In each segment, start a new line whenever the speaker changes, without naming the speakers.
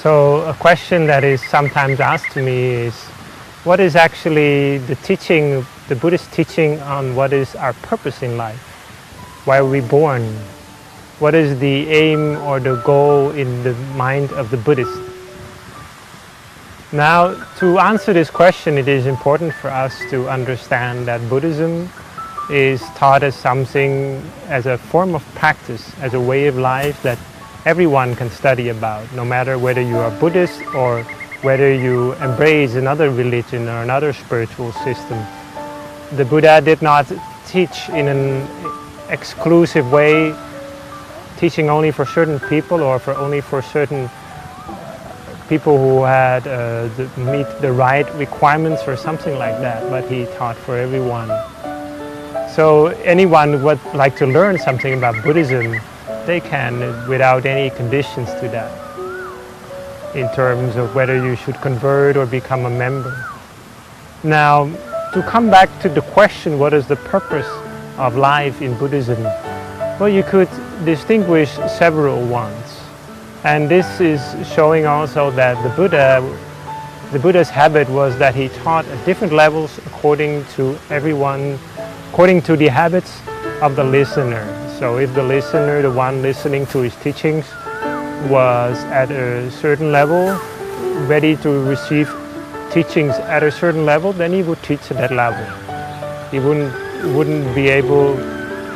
So a question that is sometimes asked to me is, what is actually the teaching, the Buddhist teaching on what is our purpose in life? Why are we born? What is the aim or the goal in the mind of the Buddhist? Now, to answer this question, it is important for us to understand that Buddhism is taught as something, as a form of practice, as a way of life that everyone can study about, no matter whether you are Buddhist or whether you embrace another religion or another spiritual system. The Buddha did not teach in an exclusive way, teaching only for certain people or only for certain people who had meet the right requirements or something like that, but he taught for everyone. So anyone who would like to learn something about Buddhism, they can, without any conditions to that, in terms of whether you should convert or become a member. Now, to come back to the question, what is the purpose of life in Buddhism? Well, you could distinguish several ones. And this is showing also that the Buddha's habit was that he taught at different levels according to everyone, according to the habits of the listener. So if the listener, the one listening to his teachings, was at a certain level, ready to receive teachings at a certain level, then he would teach at that level. He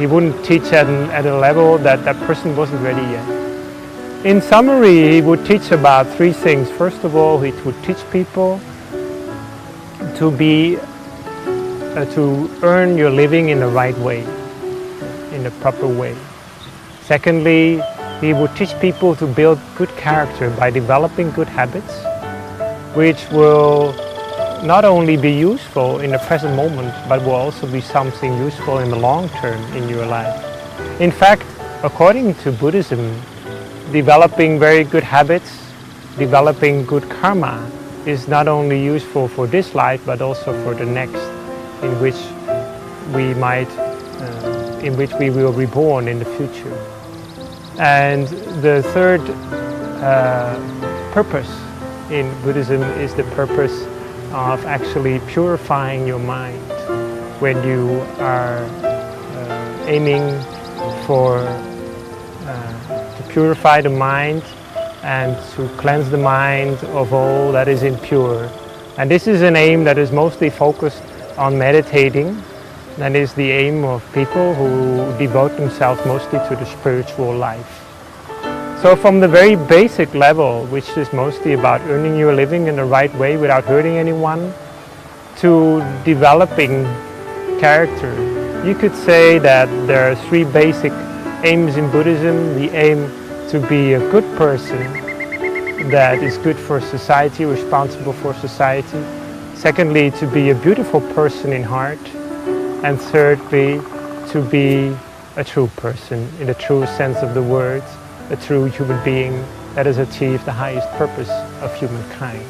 wouldn't teach at a level that that person wasn't ready yet. In summary, he would teach about three things. First of all, he would teach people to earn your living in the right way, in the proper way. Secondly, he would teach people to build good character by developing good habits, which will not only be useful in the present moment, but will also be something useful in the long term in your life. In fact, according to Buddhism, developing very good habits, developing good karma is not only useful for this life, but also for the next, in which we will be born in the future. And the third purpose in Buddhism is the purpose of actually purifying your mind. When you are aiming for to purify the mind and to cleanse the mind of all that is impure. And this is an aim that is mostly focused on meditating. That is the aim of people who devote themselves mostly to the spiritual life. So from the very basic level, which is mostly about earning your living in the right way without hurting anyone, to developing character, you could say that there are three basic aims in Buddhism. The aim to be a good person that is good for society, responsible for society. Secondly, to be a beautiful person in heart. And thirdly, to be a true person in the true sense of the word, a true human being that has achieved the highest purpose of humankind.